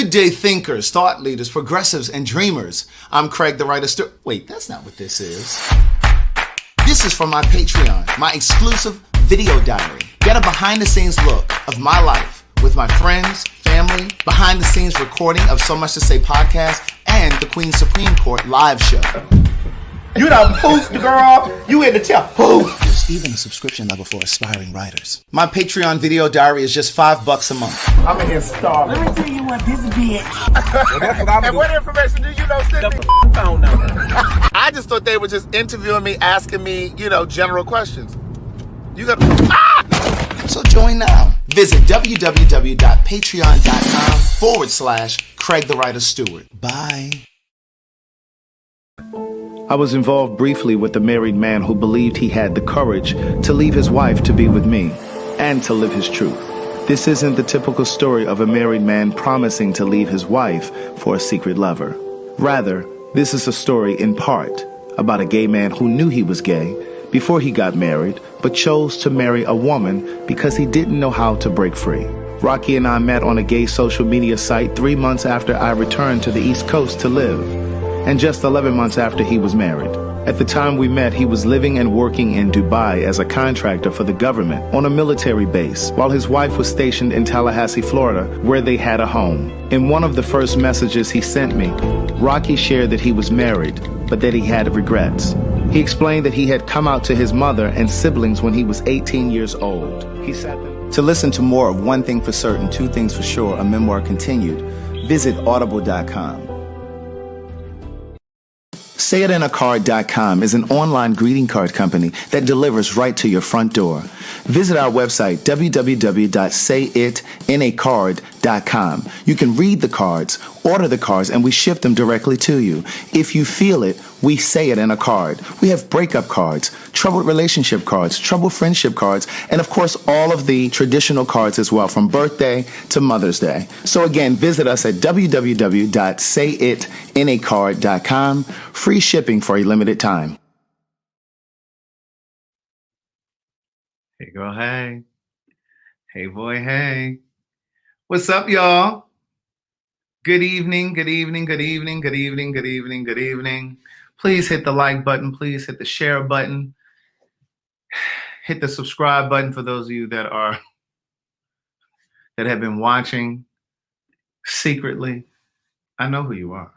Good day, thinkers, thought leaders, progressives, and dreamers. I'm Craig, the writer. Wait, that's not what this is. This is from my Patreon, my exclusive video diary. Get a behind-the-scenes look of my life with my friends, family, behind-the-scenes recording of So Much to Say podcast, and the Queen's Supreme Court live show. You done poofed, girl. You in the chair. Poof. There's even a subscription level for aspiring writers. My Patreon video diary is just $5 a month. I'm in here starving. Let me tell you what this bitch. And what information do you know, Sydney? The phone number. I just thought they were just interviewing me, asking me, general questions. You got So join now. Visit www.patreon.com/Craig the Writer Stewart. Bye. I was involved briefly with a married man who believed he had the courage to leave his wife to be with me and to live his truth. This isn't the typical story of a married man promising to leave his wife for a secret lover. Rather, this is a story in part about a gay man who knew he was gay before he got married, but chose to marry a woman because he didn't know how to break free. Rocky and I met on a gay social media site 3 months after I returned to the East Coast to live, and just 11 months after he was married. At the time we met, he was living and working in Dubai as a contractor for the government on a military base, while his wife was stationed in Tallahassee, Florida, where they had a home. In one of the first messages he sent me, Rocky shared that he was married, but that he had regrets. He explained that he had come out to his mother and siblings when he was 18 years old. He sat there. To listen to more of One Thing for Certain, Two Things for Sure, a memoir continued, visit audible.com. SayItInACard.com is an online greeting card company that delivers right to your front door. Visit our website, www.sayItInACard.com. You can read the cards, order the cards, and we ship them directly to you. If you feel it, we say it in a card. We have breakup cards, troubled relationship cards, troubled friendship cards, and of course all of the traditional cards as well, from birthday to Mother's Day. So again, visit us at www.sayItInACard.com. Free shipping for a limited time. Hey girl, hey. Hey boy, hey. What's up, y'all? Good evening, good evening, good evening, good evening, good evening, good evening. Please hit the like button. Please hit the share button. Hit the subscribe button for those of you that have been watching secretly. I know who you are.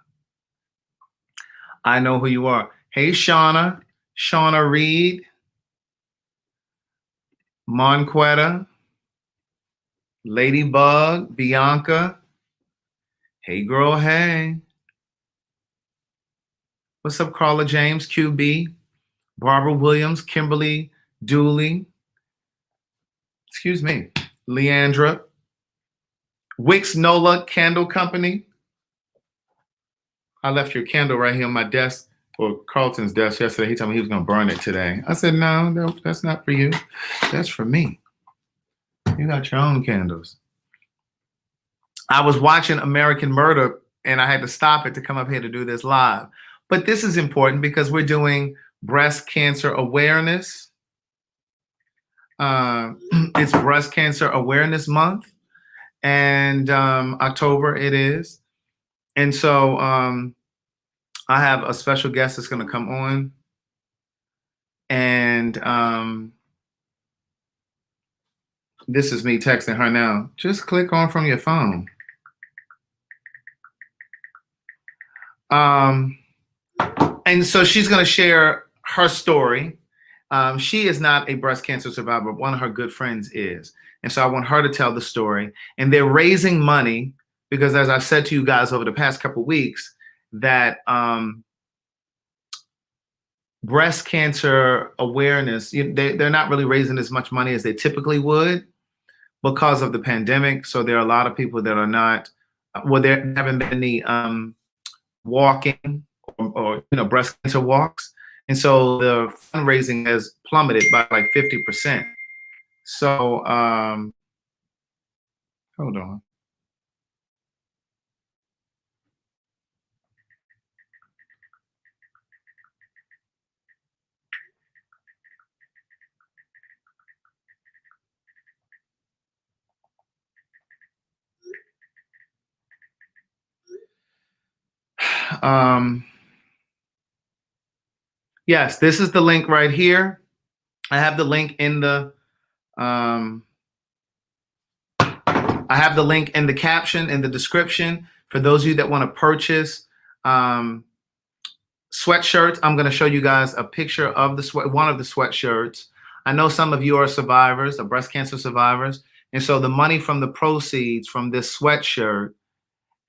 I know who you are. Hey, Shauna Reed, Monquetta, Ladybug, Bianca. Hey, girl, hey. What's up, Carla James, QB, Barbara Williams, Kimberly Dooley, Leandra, Wix Nola Candle Company. I left your candle right here on my desk, or Carlton's desk yesterday. He told me he was going to burn it today. I said, no, that's not for you. That's for me. You got your own candles. I was watching American Murder, and I had to stop it to come up here to do this live. But this is important because we're doing breast cancer awareness. It's Breast Cancer Awareness Month, and October it is. And so I have a special guest that's going to come on. And this is me texting her now. Just click on from your phone. And so she's going to share her story. She is not a breast cancer survivor, but one of her good friends is. And so I want her to tell the story. And they're raising money because, as I've said to you guys over the past couple of weeks, that breast cancer awareness, they're not really raising as much money as they typically would because of the pandemic. So there are a lot of people that are not, there haven't been any walking or breast cancer walks. And so the fundraising has plummeted by like 50%. So hold on. Yes, this is the link right here. I have the link in the caption, in the description, for those of you that want to purchase sweatshirts. I'm going to show you guys a picture of one of the sweatshirts. I know some of you are survivors, or breast cancer survivors, and so the money from the proceeds from this sweatshirt,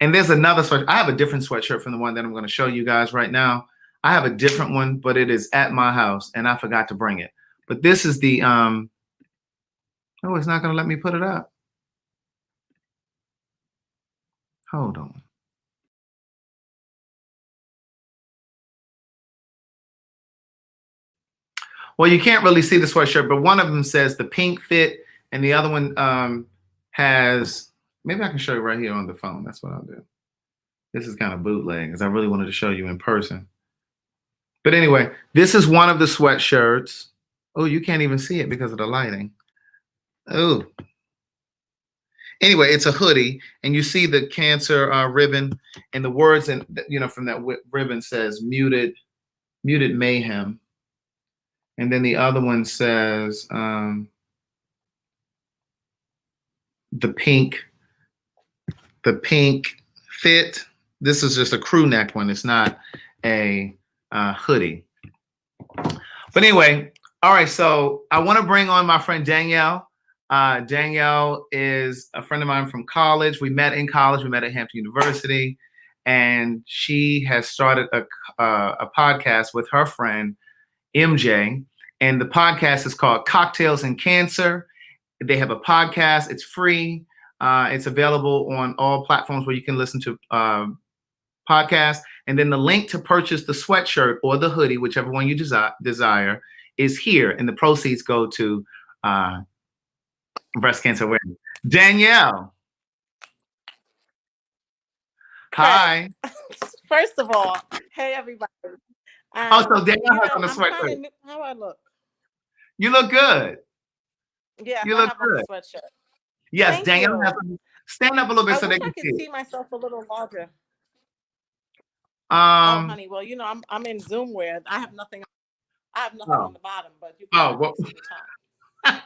and there's another sweatshirt. I have a different sweatshirt from the one that I'm going to show you guys right now. I have a different one, but it is at my house, and I forgot to bring it. But this is the oh, it's not going to let me put it up. Hold on. Well, you can't really see the sweatshirt, but one of them says the pink fit, and the other one has, maybe I can show you right here on the phone. That's what I'll do. This is kind of bootleg because I really wanted to show you in person. But anyway, this is one of the sweatshirts. Oh, you can't even see it because of the lighting. Oh. Anyway, it's a hoodie, and you see the cancer ribbon, and the words, and from that ribbon says muted mayhem. And then the other one says the pink fit. This is just a crew neck one. It's not a hoodie. But anyway, all right. So I want to bring on my friend Danielle. Danielle is a friend of mine from college. We met in college. We met at Hampton University, and she has started a podcast with her friend MJ, and the podcast is called Cocktails and Cancer. They have a podcast. It's free. It's available on all platforms where you can listen to podcasts. And then the link to purchase the sweatshirt or the hoodie, whichever one you desire, is here. And the proceeds go to breast cancer awareness. Danielle. Hi. First of all, hey everybody. So Danielle has on a sweatshirt. How do I look? You look good. Yeah, you look good. A sweatshirt. Yes, Danielle has stand up a little bit so they can see. I can see myself a little larger. Oh, honey. Well, I'm in Zoom wear. I have nothing on the bottom, but you can see the top.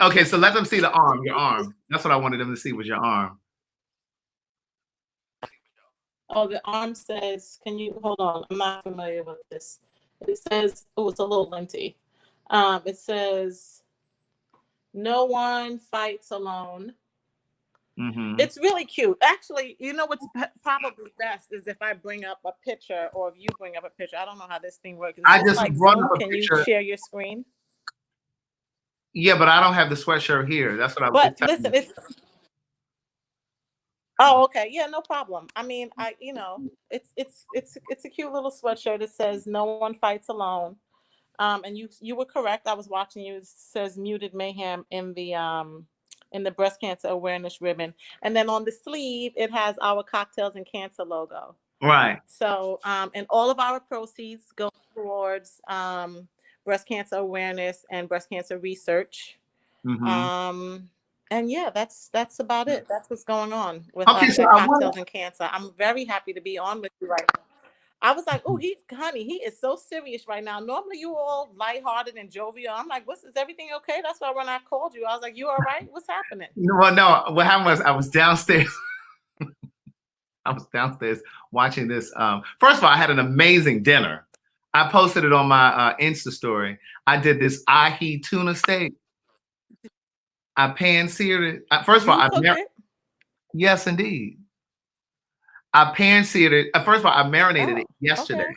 Okay, so let them see your arm. That's what I wanted them to see, was your arm. Oh, the arm says, can you hold on? I'm not familiar with this. It says, oh, it's a little lengthy. It says, no one fights alone. Mm-hmm. It's really cute. Actually, what's probably best is if I bring up a picture, or if you bring up a picture. I don't know how this thing works. I just brought up a Can picture. You share your screen? Yeah, but I don't have the sweatshirt here. That's what I was. But listen, it's. Oh, okay. Yeah, no problem. I mean, it's a cute little sweatshirt. It says "No one fights alone," and you were correct. I was watching you. It says "Muted Mayhem" in the breast cancer awareness ribbon, and then on the sleeve it has our Cocktails and Cancer logo. Right. So, and all of our proceeds go towards breast cancer awareness and breast cancer research. Mm-hmm. And yeah, that's about it. That's what's going on with Cocktails and Cancer. I'm very happy to be on with you right now. I was like, oh, he is so serious right now. Normally you all lighthearted and jovial. I'm like, is everything okay? That's why when I called you, I was like, you all right? What's happening? Well, no, what happened was I was downstairs. Watching this. First of all, I had an amazing dinner. I posted it on my Insta story. I did this ahi tuna steak. I pan-seared it. First of all, yes, indeed. I pan-seared it. First of all, I marinated it yesterday. Okay.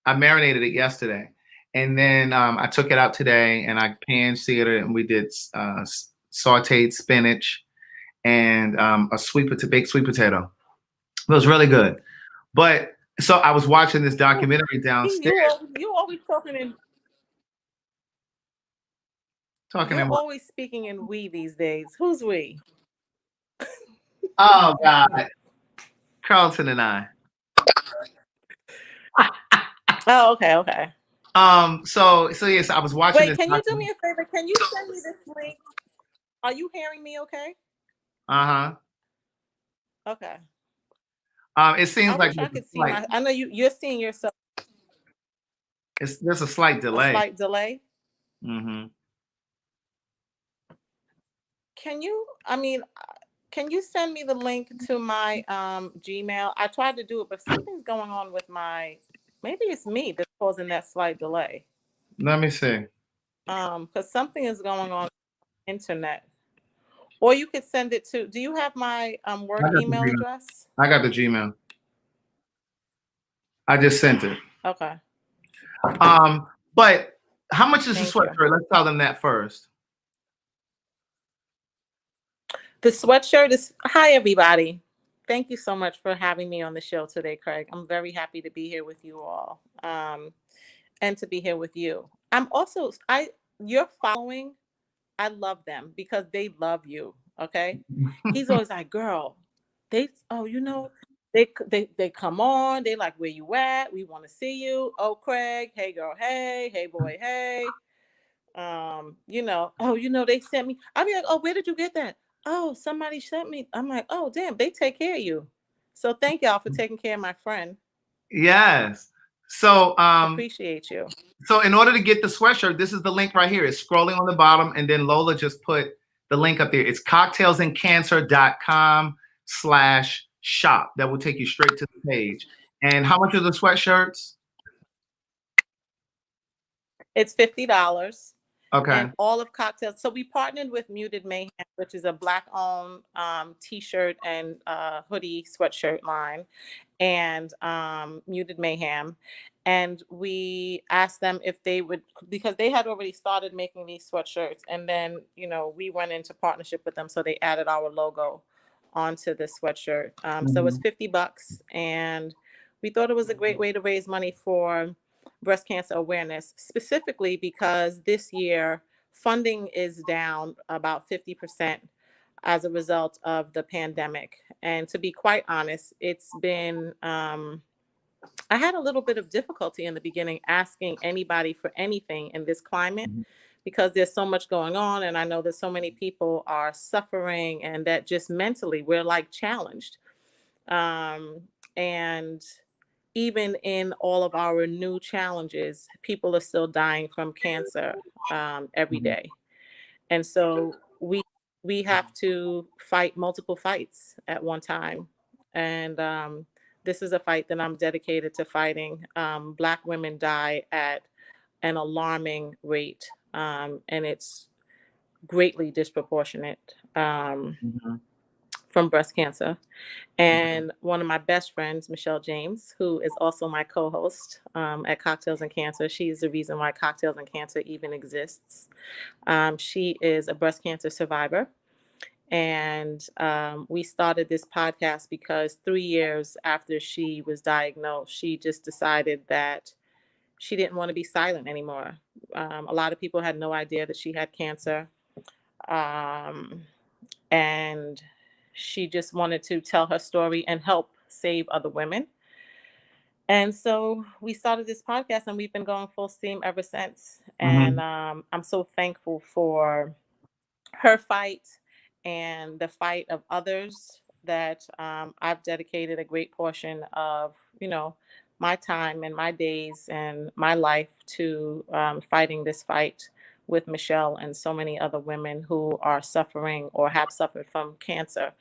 I marinated it yesterday, and then I took it out today, and I pan-seared it, and we did sautéed spinach and a baked sweet potato. It was really good. But so I was watching this documentary downstairs. You always talking in. You're always speaking in we these days. Who's we? Oh God, Carlton and I. Oh, okay. So yes, I was watching. Wait, can you do me a favor? Can you send me this link? Are you hearing me? Okay. Uh-huh. Okay. It seems I like wish I could see my. I know you're seeing yourself. there's a slight A delay. slight delay. Mm-hmm. Can you? I mean, can you send me the link to my Gmail? I tried to do it, but something's going on with my. Maybe it's me that's causing that slight delay. Let me see. Because something is going on with the internet. Or you could send it to. Do you have my work email address? I got the Gmail. I just sent it. Okay. But how much is the Thank you. sweatshirt? Let's tell them that first. The sweatshirt is. Hi, everybody. Thank you so much for having me on the show today, Craig. I'm very happy to be here with you all, and to be here with you. I'm also. You're following. I love them because they love you. Okay. He's always like, girl, they come on, they like where you at, we want to see you. Oh, Craig, hey girl, hey boy, hey. They sent me. I'll be like, oh, where did you get that? Oh, somebody sent me. I'm like, oh damn, they take care of you. So thank y'all for taking care of my friend. Yes. So Appreciate you. So in order to get the sweatshirt, this is the link right here. It's scrolling on the bottom, and then Lola just put the link up there. It's cocktailsandcancer.com/shop. That will take you straight to the page. And how much are the sweatshirts? It's $50. Okay. And all of Cocktails. So we partnered with Muted Mayhem, which is a Black-owned T-shirt and hoodie sweatshirt line, and Muted Mayhem. And we asked them if they would, because they had already started making these sweatshirts. And then, we went into partnership with them. So they added our logo onto the sweatshirt. So it's $50. And we thought it was a great way to raise money for breast cancer awareness, specifically because this year funding is down about 50% as a result of the pandemic. And to be quite honest, it's been, I had a little bit of difficulty in the beginning asking anybody for anything in this climate because there's so much going on. And I know that so many people are suffering and that just mentally we're like challenged. And even in all of our new challenges, people are still dying from cancer every day. And so we have to fight multiple fights at one time. And this is a fight that I'm dedicated to fighting. Black women die at an alarming rate, and it's greatly disproportionate from breast cancer. And one of my best friends, Michelle James, who is also my co-host at Cocktails and Cancer, she's the reason why Cocktails and Cancer even exists. She is a breast cancer survivor. And we started this podcast because 3 years after she was diagnosed, she just decided that she didn't want to be silent anymore. A lot of people had no idea that she had cancer. And she just wanted to tell her story and help save other women. And so we started this podcast and we've been going full steam ever since. And I'm so thankful for her fight and the fight of others that I've dedicated a great portion of, my time and my days and my life to fighting this fight with Michelle and so many other women who are suffering or have suffered from cancer.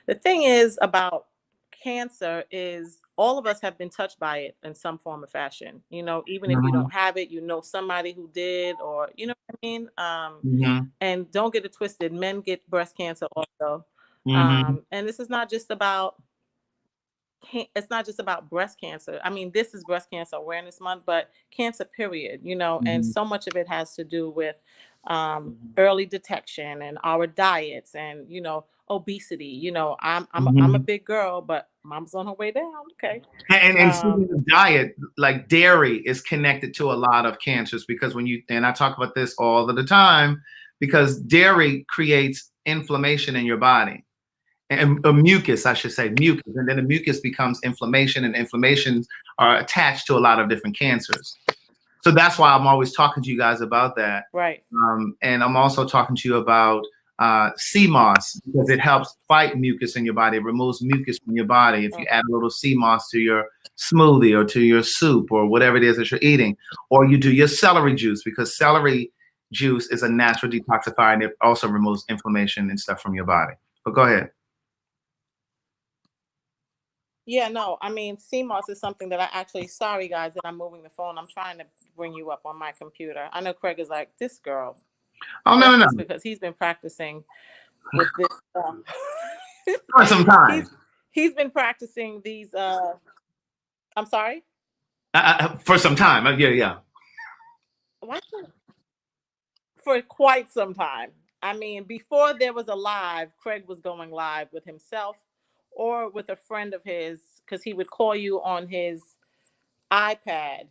The thing is about cancer is all of us have been touched by it in some form or fashion. Even if you don't have it, somebody who did, or you know what I mean. And don't get it twisted, men get breast cancer also. And this is not just about breast cancer. I mean, this is Breast Cancer Awareness Month, but cancer period, and so much of it has to do with early detection and our diets and, obesity. I'm a big girl, but mom's on her way down. Okay. And speaking of diet, like dairy is connected to a lot of cancers because and I talk about this all of the time, because dairy creates inflammation in your body. And a mucus, I should say, mucus. And then the mucus becomes inflammation, and inflammations are attached to a lot of different cancers. So that's why I'm always talking to you guys about that. Right. And I'm also talking to you about sea moss because it helps fight mucus in your body. It removes mucus from your body. If you add a little sea moss to your smoothie or to your soup or whatever it is that you're eating, or you do your celery juice, because celery juice is a natural detoxifier and it also removes inflammation and stuff from your body. But go ahead. Yeah, no, I mean, CMOS is something that I actually, sorry guys that I'm moving the phone. I'm trying to bring you up on my computer. I know Craig is like, this girl. Oh, no. Because he's been practicing with this. For some time. He's been practicing these, I'm sorry? For some time, yeah. What? For quite some time. I mean, before there was a live, Craig was going live with himself or with a friend of his, because he would call you on his iPad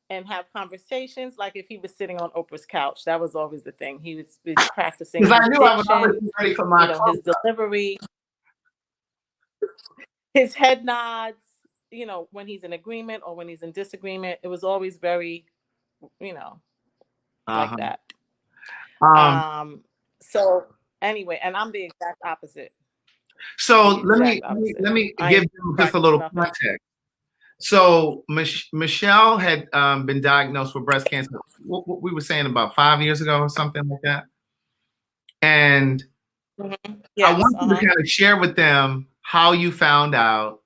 and have conversations like if he was sitting on Oprah's couch. That was always the thing. He was practicing his I knew I was diction, always ready for my his delivery, his head nods, when he's in agreement or when he's in disagreement. It was always very, like that. So anyway, and I'm the exact opposite. So let me give them just a little context. So Michelle had been diagnosed with breast cancer. What we were saying about 5 years ago or something like that. And yes, I want you to kind of share with them how you found out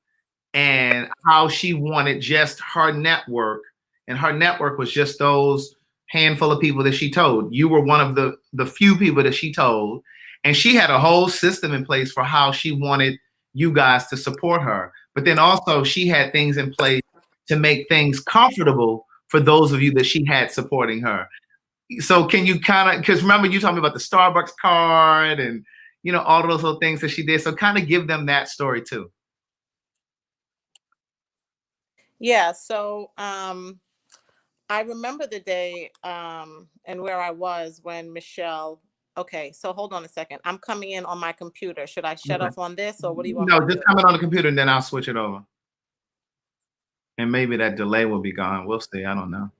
and how she wanted just her network. And her network was just those handful of people that she told. You were one of the few people that she told. And she had a whole system in place for how she wanted you guys to support her. But then also she had things in place to make things comfortable for those of you that she had supporting her. So can you kind of, because remember you told me about the Starbucks card and, all those little things that she did. So kind of give them that story too. Yeah. So I remember the day and where I was when Michelle. Okay, so hold on a second. I'm coming in on my computer. Should I shut off on this, or what do you want? No, just come in on the computer and then I'll switch it over. And maybe that delay will be gone. We'll see. I don't know.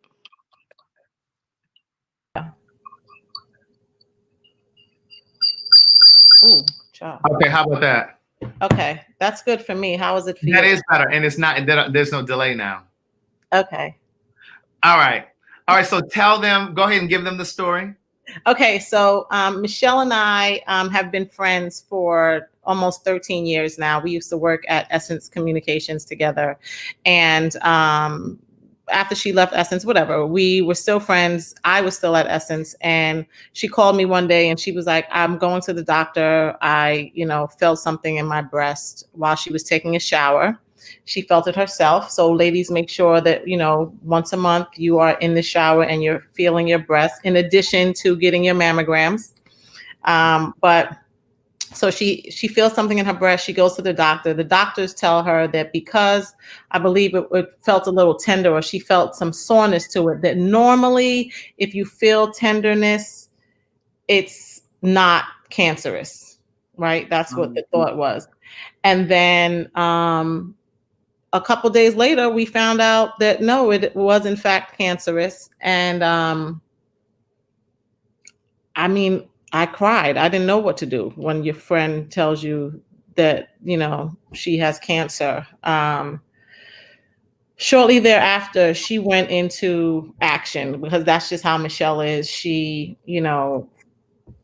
Ooh, job. Okay, how about that? Okay, that's good for me. How is it for you? That is better, and it's not. There's no delay now. Okay. All right. So tell them. Go ahead and give them the story. Okay, so Michelle and I have been friends for almost 13 years now. We used to work at Essence Communications together, and after she left Essence, whatever, we were still friends. I was still at Essence, and she called me one day and she was like, I'm going to the doctor. I, felt something in my breast while she was taking a shower. She felt it herself. So ladies, make sure that, once a month you are in the shower and you're feeling your breast in addition to getting your mammograms. But so she feels something in her breast. She goes to the doctor. The doctors tell her that because I believe it felt a little tender or she felt some soreness to it, that normally if you feel tenderness, it's not cancerous, right? That's what the thought was. And then a couple days later, we found out that no, it was in fact cancerous. And I cried. I didn't know what to do when your friend tells you that, she has cancer. Shortly thereafter, she went into action because that's just how Michelle is. She,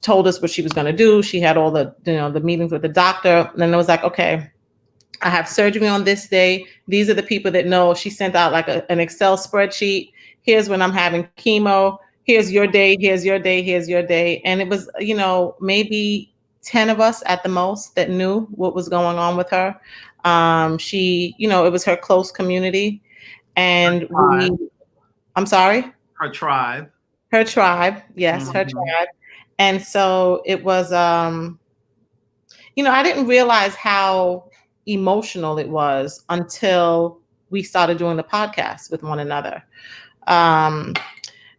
told us what she was going to do. She had all the, the meetings with the doctor. And then it was like, okay, I have surgery on this day. These are the people that know. She sent out like an Excel spreadsheet. Here's when I'm having chemo. Here's your day. Here's your day. Here's your day. And it was, maybe 10 of us at the most that knew what was going on with her. She, it was her close community. And I'm sorry? Her tribe. Her tribe. Yes, her tribe. And so it was, I didn't realize how emotional it was until we started doing the podcast with one another.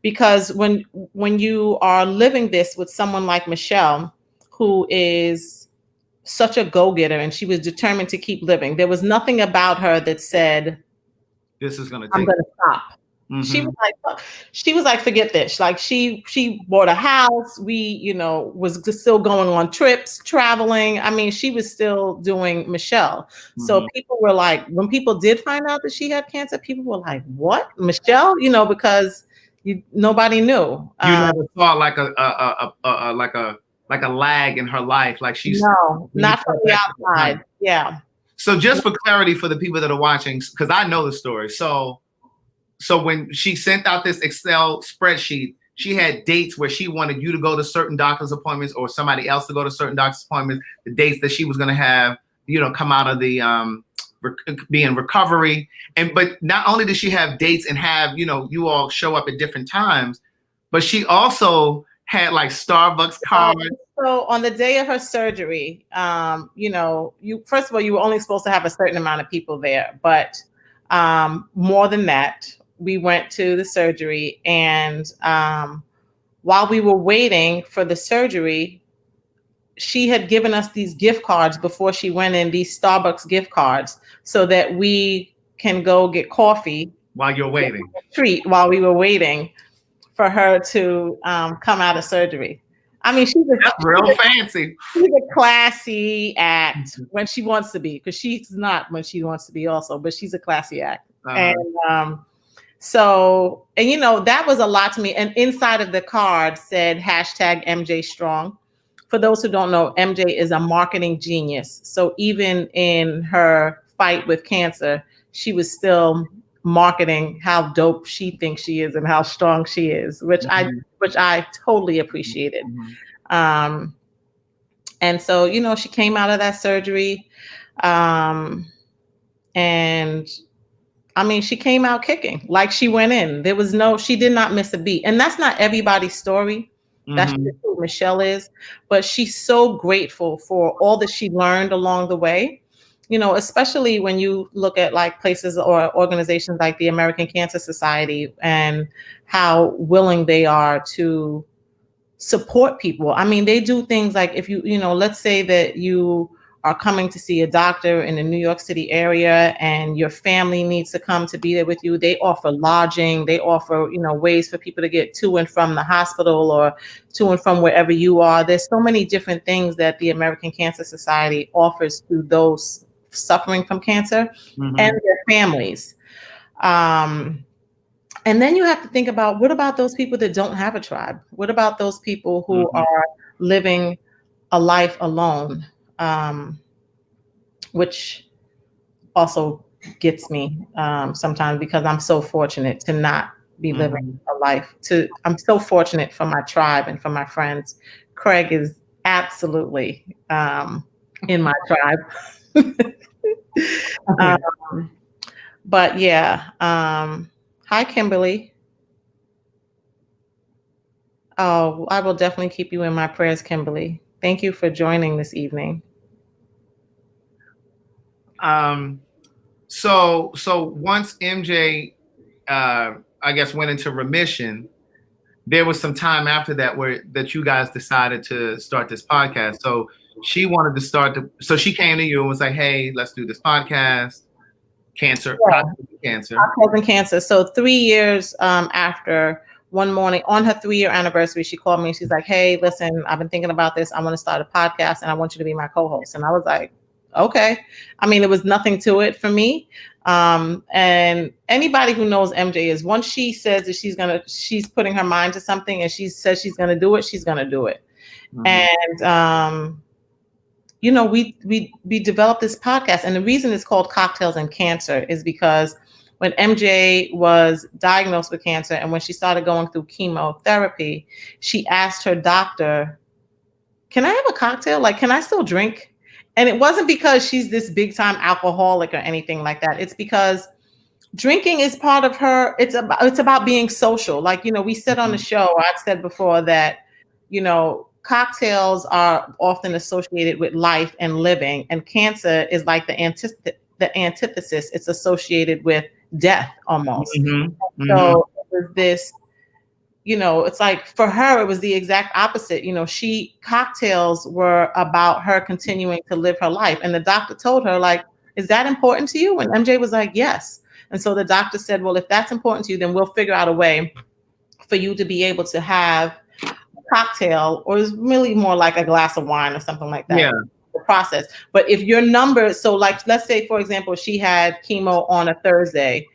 Because when you are living this with someone like Michelle, who is such a go-getter and she was determined to keep living, there was nothing about her that said, this is going to I'm going to stop. She Mm-hmm. was like, forget this. Like she bought a house. We, was still going on trips, traveling. I mean, she was still doing Michelle. So Mm-hmm. people were like, when people did find out that she had cancer, people were like, "What, Michelle?" Because nobody knew. You never saw like a lag in her life, like she's No, when you not from go the back to the time. outside. Yeah. So just for clarity for the people that are watching, because I know the story. So when she sent out this Excel spreadsheet, she had dates where she wanted you to go to certain doctor's appointments or somebody else to go to certain doctor's appointments, the dates that she was going to have, come out of the be in recovery. But not only did she have dates and have, you all show up at different times, but she also had like Starbucks cards. So on the day of her surgery, you first of all, you were only supposed to have a certain amount of people there, but more than that, we went to the surgery, and while we were waiting for the surgery, she had given us these gift cards before she went in, these Starbucks gift cards, so that we can go get coffee while you're waiting. Treat while we were waiting for her to come out of surgery. I mean, that's real fancy. She's a classy act when she wants to be, because she's not when she wants to be also, but she's a classy act. Uh-huh. And that was a lot to me. And inside of the card said #MJ Strong. For those who don't know, MJ is a marketing genius. So even in her fight with cancer, she was still marketing how dope she thinks she is and how strong she is, which I totally appreciated. And so, she came out of that surgery, and I mean, she came out kicking like she went in. She did not miss a beat. And that's not everybody's story. That's just who Michelle is. But she's so grateful for all that she learned along the way, especially when you look at like places or organizations like the American Cancer Society and how willing they are to support people. I mean, they do things like if let's say that you are coming to see a doctor in the New York City area and your family needs to come to be there with you. They offer lodging. They offer, ways for people to get to and from the hospital or to and from wherever you are. There's so many different things that the American Cancer Society offers to those suffering from cancer and their families. And then you have to think about, what about those people that don't have a tribe? What about those people who are living a life alone? Which also gets me sometimes, because I'm so fortunate to not be living a life. I'm so fortunate for my tribe and for my friends. Craig is absolutely in my tribe. But yeah. Hi, Kimberly. Oh, I will definitely keep you in my prayers, Kimberly. Thank you for joining this evening. So once MJ, I guess, went into remission, there was some time after that you guys decided to start this podcast. So she wanted to so she came to you and was like, "Hey, let's do this podcast." Cancer. Cocktails and cancer. So 3 years after, one morning on her 3-year anniversary, she called me and she's like, "Hey, listen, I've been thinking about this. I want to start a podcast and I want you to be my co-host." And I was like, okay. I mean, there was nothing to it for me. And anybody who knows MJ is, once she says that she's putting her mind to something and she says she's going to do it, she's going to do it. And, we developed this podcast, and the reason it's called Cocktails and Cancer is because when MJ was diagnosed with cancer and when she started going through chemotherapy, she asked her doctor, "Can I have a cocktail? Like, can I still drink?" And it wasn't because she's this big time alcoholic or anything like that. It's because drinking is part of her. It's about being social. Like, we said on the show, I've said before that, cocktails are often associated with life and living, and cancer is like the antithesis. It's associated with death almost. So it was this, it's like for her, it was the exact opposite. Cocktails were about her continuing to live her life. And the doctor told her, like, Is that important to you? And MJ was like, yes. And so the doctor said, well, if that's important to you, then we'll figure out a way for you to be able to have a cocktail, or it's really more like a glass of wine or something like that. Yeah. The process. But if your number, so like, let's say, for example, she had chemo on a Thursday.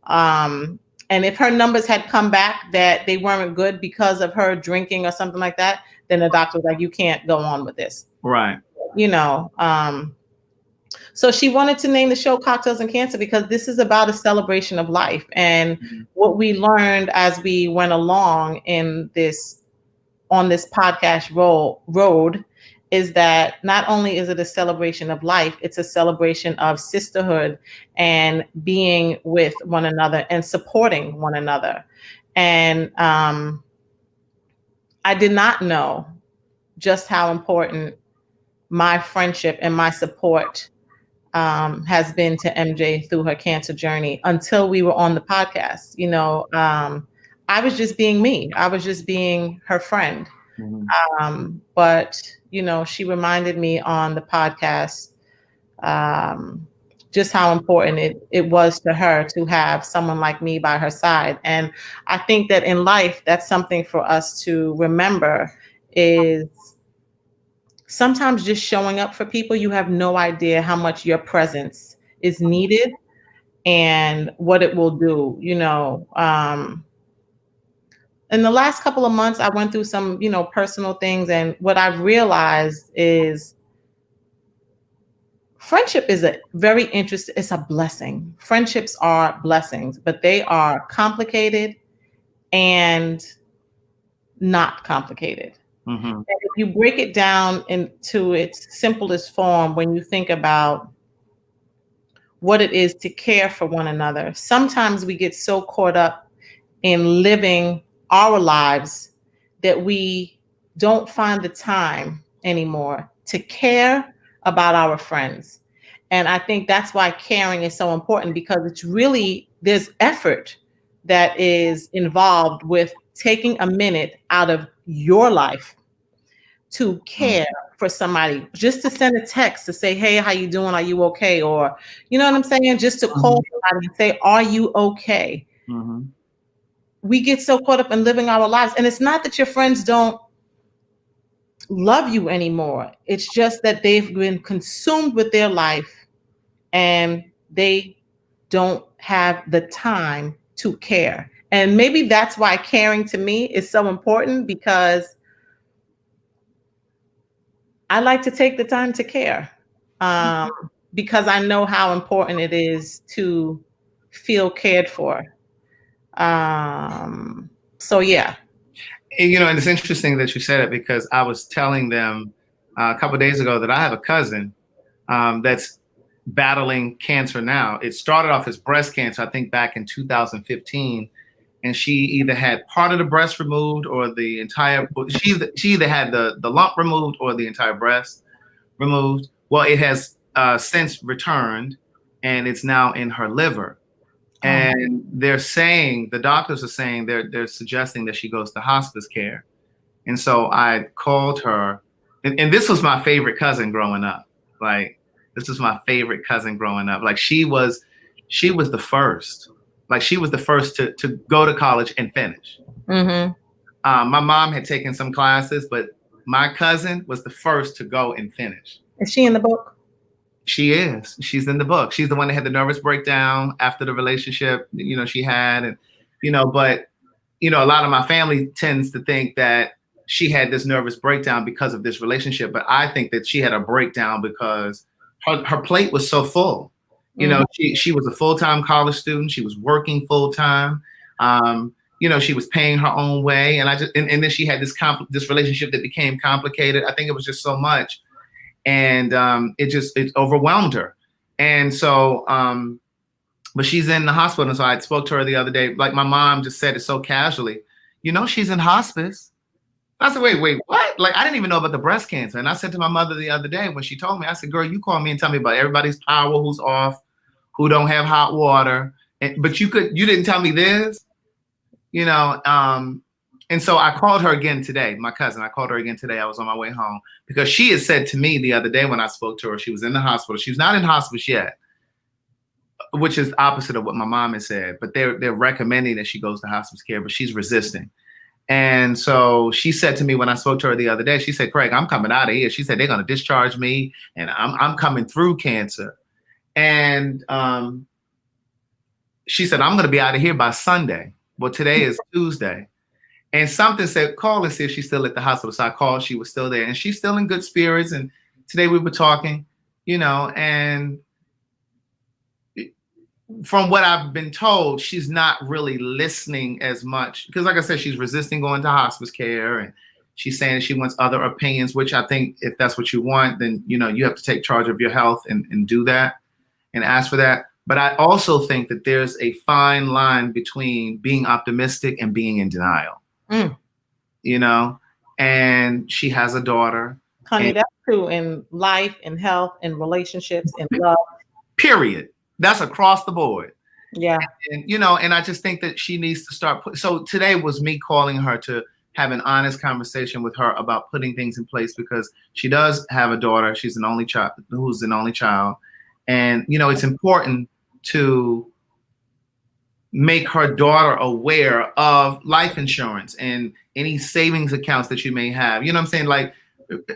And if her numbers had come back that they weren't good because of her drinking or something like that, then the doctor was like, you can't go on with this. Right. You know, so she wanted to name the show Cocktails and Cancer because this is about a celebration of life. And what we learned as we went along in this, on this podcast road, is that not only is it a celebration of life, it's a celebration of sisterhood and being with one another and supporting one another. And I did not know just how important my friendship and my support has been to MJ through her cancer journey until we were on the podcast. You know, I was just being me. I was just being her friend. But, you know, she reminded me on the podcast just how important it was to her to have someone like me by her side. And I think that in life, that's something for us to remember, is sometimes just showing up for people, you have no idea how much your presence is needed and what it will do. You know, in the last couple of months, I went through some, you know, personal things. And what I've realized is friendship is a very interesting, it's a blessing. Friendships are blessings, but they are complicated and not complicated. And if you break it down into its simplest form, when you think about what it is to care for one another, sometimes we get so caught up in living our lives that we don't find the time anymore to care about our friends. And I think that's why caring is so important, because it's really, there's effort that is involved with taking a minute out of your life to care for somebody, just to send a text to say, hey, how you doing? Are you okay? Or, you know what I'm saying? Just to call somebody and say, are you okay? We get so caught up in living our lives. And it's not that your friends don't love you anymore. It's just that they've been consumed with their life and they don't have the time to care. And maybe that's why caring to me is so important, because I like to take the time to care, because I know how important it is to feel cared for. So yeah. You know, and it's interesting that you said it, because I was telling them a couple of days ago that I have a cousin that's battling cancer now. It started off as breast cancer, I think back in 2015. And she either had part of the breast removed or the entire, she either had the lump removed or the entire breast removed. Well, it has since returned, and it's now in her liver. And they're saying, the doctors are saying, they're suggesting that she goes to hospice care. And so I called her, and this was my favorite cousin growing up. Like, this was my favorite cousin growing up. Like, she was the first. Like, she was the first to go to college and finish. My mom had taken some classes, but my cousin was the first to go and finish. Is she in the book? She is. She's in the book. She's the one that had the nervous breakdown after the relationship, you know, she had. And, you know, but, you know, a lot of my family tends to think that she had this nervous breakdown because of this relationship. But I think that she had a breakdown because her plate was so full. You know, she was a full-time college student. She was working full-time. You know, she was paying her own way. And and then she had this relationship that became complicated. I think it was just so much. And it overwhelmed her. And so, but she's in the hospital. And so I spoke to her the other day. Like, my mom just said it so casually, you know, she's in hospice. I said, wait, what? Like, I didn't even know about the breast cancer. And I said to my mother the other day when she told me, I said, girl, you call me and tell me about everybody's power who's off, who don't have hot water. But you didn't tell me this, you know. And so I called her again today, my cousin. I called her again today. I was on my way home, because she had said to me the other day when I spoke to her, she was in the hospital. She was not in hospice yet, which is opposite of what my mom has said, but they're recommending that she goes to hospice care, but she's resisting. And so she said to me when I spoke to her the other day, she said, Craig, I'm coming out of here. She said, they're going to discharge me and I'm coming through cancer. And she said, I'm going to be out of here by Sunday. Well, today is Tuesday. And something said, call and see if she's still at the hospital. So I called, she was still there and she's still in good spirits. And today we were talking, and from what I've been told, she's not really listening as much because, like I said, she's resisting going to hospice care, and she's saying she wants other opinions, which I think if that's what you want, then, you have to take charge of your health and do that and ask for that. But I also think that there's a fine line between being optimistic and being in denial, and she has a daughter. Honey, that's true in life, in health, in relationships, in love. Period. That's across the board. Yeah. And, and I just think that she needs to start. So today was me calling her to have an honest conversation with her about putting things in place because she does have a daughter. She's an only child, who's an only child. And, it's important to make her daughter aware of life insurance and any savings accounts that you may have. You know what I'm saying? Like,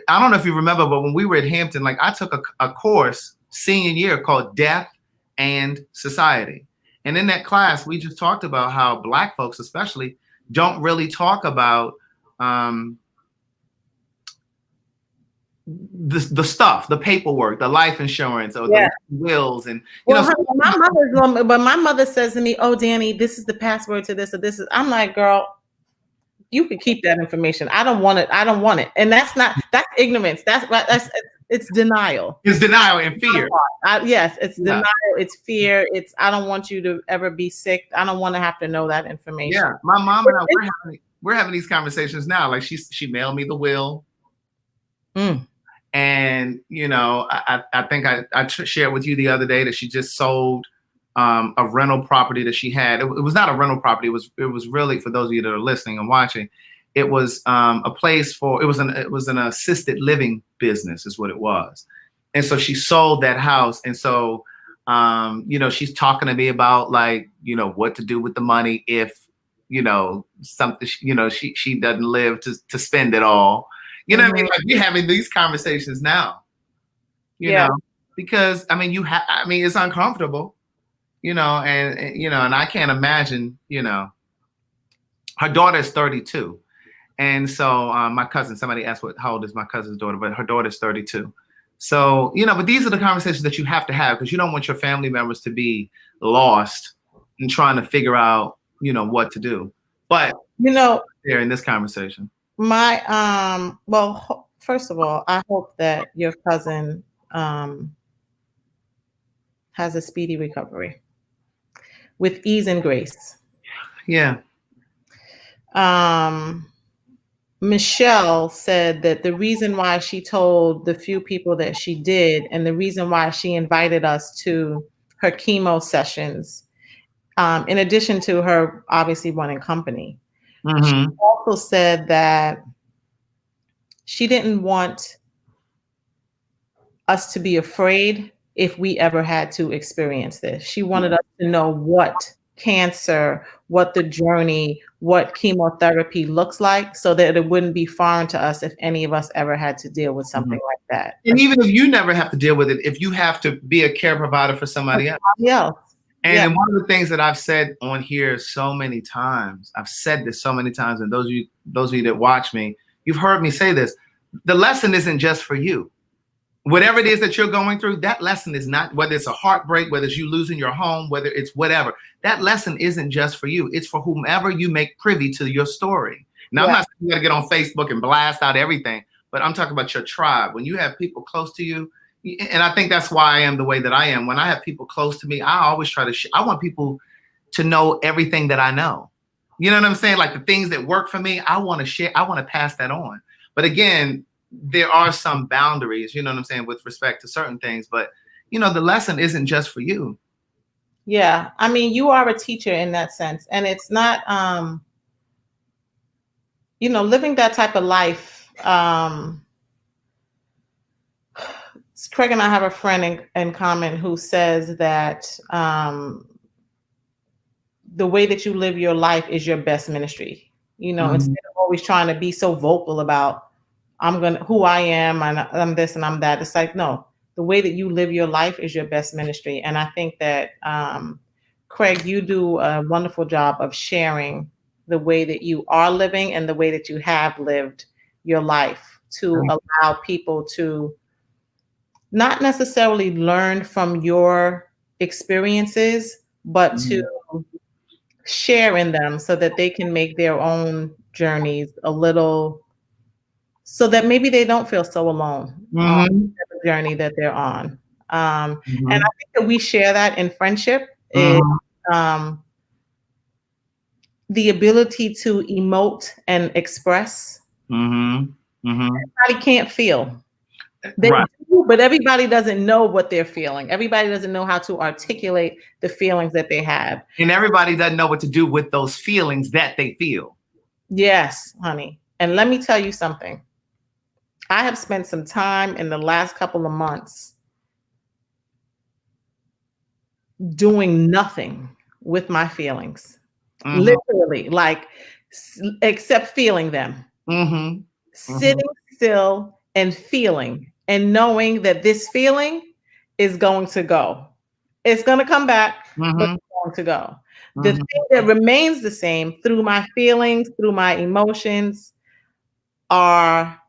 I don't know if you remember, but when we were at Hampton, like I took a course senior year called Death and Society. And in that class, we just talked about how Black folks especially don't really talk about the stuff, the paperwork, the life insurance, or the wills. And my mother says to me, "Oh, Danny, this is the password to this or this is." I'm like, "Girl, you can keep that information. I don't want it. I don't want it." And that's ignorance. It's denial. It's denial and fear. Yes, it's denial. It's fear. It's I don't want you to ever be sick. I don't want to have to know that information. Yeah, my mom and I we're having these conversations now. Like she mailed me the will. And, I think I shared with you the other day that she just sold a rental property that she had. It was not a rental property. It was really, for those of you that are listening and watching, it was a place it was an assisted living business is what it was. And so she sold that house. And so, she's talking to me about like, what to do with the money if, something, she doesn't live to spend it all. You know what I mean? Like we're having these conversations now, you know, because it's uncomfortable, and I can't imagine, her daughter is 32. And so my cousin, somebody asked how old is my cousin's daughter, but her daughter is 32. So, but these are the conversations that you have to have because you don't want your family members to be lost in trying to figure out, what to do. But, they're in this conversation. Well, first of all, I hope that your cousin has a speedy recovery with ease and grace. Yeah. Michelle said that the reason why she told the few people that she did and the reason why she invited us to her chemo sessions, in addition to her obviously running company, she also said that she didn't want us to be afraid if we ever had to experience this. She wanted us to know what cancer, what the journey, what chemotherapy looks like so that it wouldn't be foreign to us if any of us ever had to deal with something like that. And even if you never have to deal with it, if you have to be a care provider for somebody else. Yeah. And one of the things that I've said on here so many times, I've said this so many times, and those of you that watch me, you've heard me say this. The lesson isn't just for you. Whatever it is that you're going through, that lesson is not, whether it's a heartbreak, whether it's you losing your home, whether it's whatever, that lesson isn't just for you. It's for whomever you make privy to your story. Now, I'm not saying you got to get on Facebook and blast out everything, but I'm talking about your tribe. When you have people close to you, and I think that's why I am the way that I am. When I have people close to me, I always try to I want people to know everything that I know. You know what I'm saying? Like the things that work for me, I want to share. I want to pass that on. But again, there are some boundaries, you know what I'm saying, with respect to certain things. But, the lesson isn't just for you. Yeah. I mean, you are a teacher in that sense. And it's not, living that type of life, Craig and I have a friend in common who says that the way that you live your life is your best ministry. You know, instead of always trying to be so vocal about who I am and I'm this and I'm that. It's like, no, the way that you live your life is your best ministry. And I think that Craig, you do a wonderful job of sharing the way that you are living and the way that you have lived your life to allow people to not necessarily learn from your experiences, but to share in them so that they can make their own journeys a little, so that maybe they don't feel so alone on the journey that they're on. And I think that we share that in friendship is the ability to emote and express. Everybody can't feel. They do, but everybody doesn't know what they're feeling. Everybody doesn't know how to articulate the feelings that they have. And everybody doesn't know what to do with those feelings that they feel. Yes, honey. And let me tell you something. I have spent some time in the last couple of months doing nothing with my feelings. Literally, like, except feeling them. Sitting still and feeling and knowing that this feeling is going to go. It's going to come back, but it's going to go. The thing that remains the same through my feelings, through my emotions, are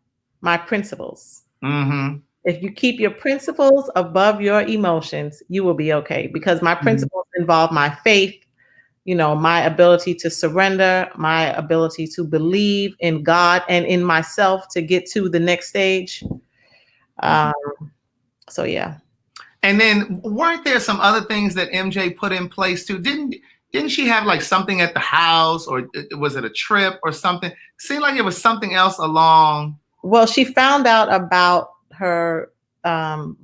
my principles. If you keep your principles above your emotions, you will be okay, because my principles involve my faith, you know, my ability to surrender, my ability to believe in God and in myself to get to the next stage. So yeah. And then weren't there some other things that MJ put in place too? Didn't she have like something at the house, or was it a trip or something? Seemed like it was something else along. Well, she found out about her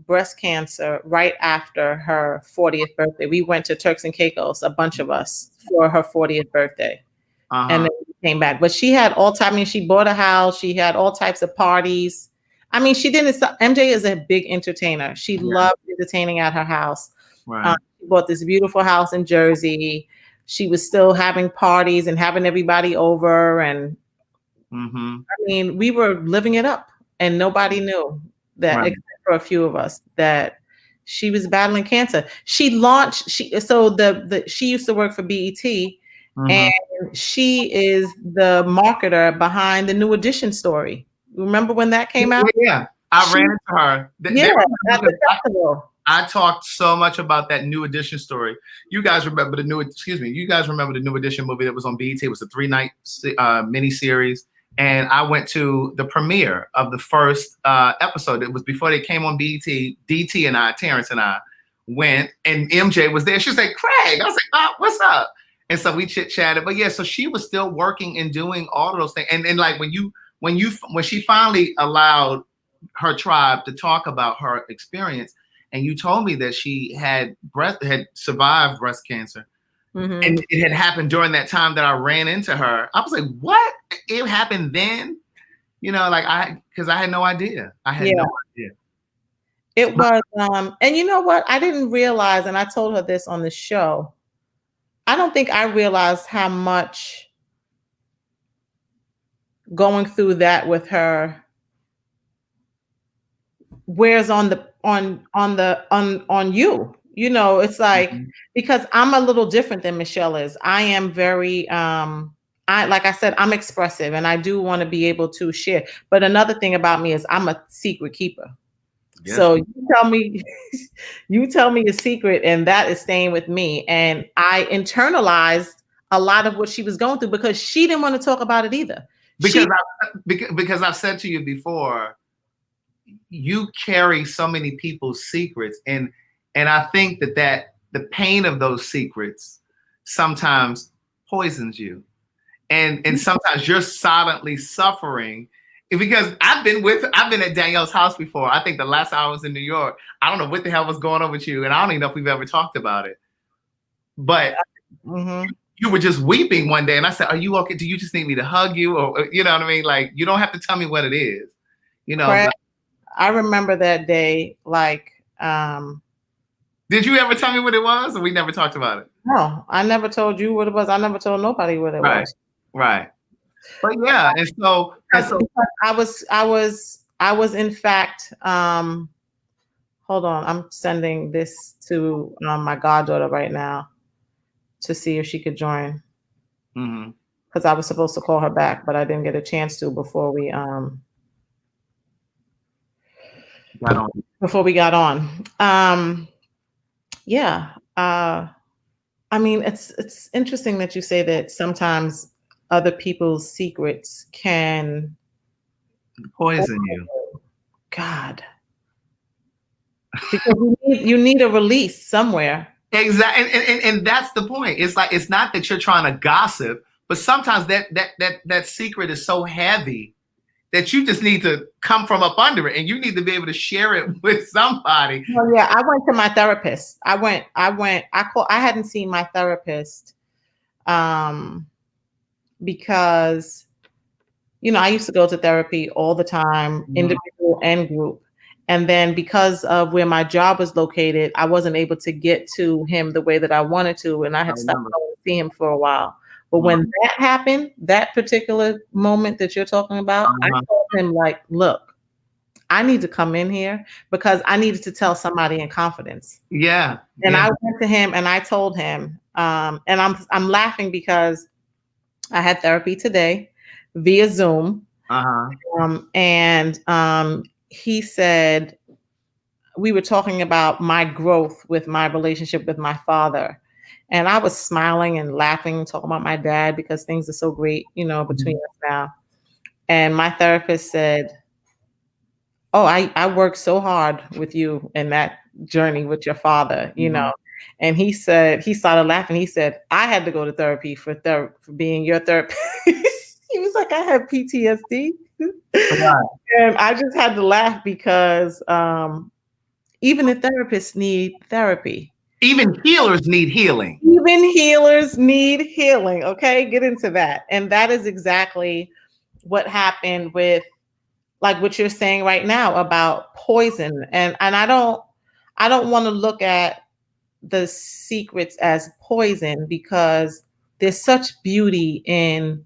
breast cancer right after her 40th birthday. We went to Turks and Caicos, a bunch of us, for her 40th birthday. And then we came back. But she had all types. I mean, she bought a house. She had all types of parties. I mean, MJ is a big entertainer. She loved entertaining at her house. She bought this beautiful house in Jersey. She was still having parties and having everybody over. And I mean, we were living it up, and nobody knew that, except for a few of us, that she was battling cancer. She used to work for BET, and she is the marketer behind the New Edition story. Remember when that came out? Yeah, I ran into her. At the festival. I talked so much about that New Edition story. You guys remember the New Edition movie that was on BET? It was a 3-night miniseries. And I went to the premiere of the first episode. It was before they came on BET. DT and I, Terrence and I, went, and MJ was there. She was like, Craig. I was like, oh, what's up? And so we chit-chatted. But yeah, so she was still working and doing all of those things. And like when she finally allowed her tribe to talk about her experience, and you told me that she had survived breast cancer. And it had happened during that time that I ran into her. I was like, what? It happened then? You know, like because I had no idea. I had no idea. It was, and you know what? I didn't realize, and I told her this on the show, I don't think I realized how much going through that with her wears on you. You know, it's like, because I'm a little different than Michelle is. I am very, like I said, I'm expressive, and I do want to be able to share. But another thing about me is I'm a secret keeper. Yes. So you tell me a secret, and that is staying with me. And I internalized a lot of what she was going through because she didn't want to talk about it either. Because I've said to you before, you carry so many people's secrets, and I think that the pain of those secrets sometimes poisons you. And sometimes you're silently suffering, because I've been at Danielle's house before. I think the last time I was in New York, I don't know what the hell was going on with you. And I don't even know if we've ever talked about it, but you were just weeping one day. And I said, are you okay? Do you just need me to hug you? Or, you know what I mean? Like, you don't have to tell me what it is, you know. Correct. I remember that day like Did you ever tell me what it was, or we never talked about it? no, I never told you what it was. I never told nobody what it was. Right. But yeah, and so I was in fact hold on, I'm sending this to my goddaughter right now to see if she could join. Because I was supposed to call her back, but I didn't get a chance to before we got on. Yeah. I mean, it's interesting that you say that sometimes other people's secrets can poison you. God. Because you need a release somewhere. Exactly. And that's the point. It's like, it's not that you're trying to gossip, but sometimes that secret is so heavy that you just need to come from up under it, and you need to be able to share it with somebody. Well, yeah, I went to my therapist. I hadn't seen my therapist because, you know, I used to go to therapy all the time, individual and group. And then because of where my job was located, I wasn't able to get to him the way that I wanted to. And I had stopped going to see him for a while. But when that happened, that particular moment that you're talking about, I told him, like, look, I need to come in here because I needed to tell somebody in confidence. Yeah. And I went to him and I told him, and I'm laughing because I had therapy today via Zoom. He said, we were talking about my growth with my relationship with my father. And I was smiling and laughing, talking about my dad because things are so great, you know, between us now. And my therapist said, oh, I worked so hard with you in that journey with your father, you know. And he said, he started laughing. He said, I had to go to therapy for being your therapist. He was like, I have PTSD. And I just had to laugh because even the therapists need therapy. Even healers need healing. Even healers need healing. Okay, get into that. And that is exactly what happened with, like, what you're saying right now about poison. And I don't want to look at the secrets as poison because there's such beauty in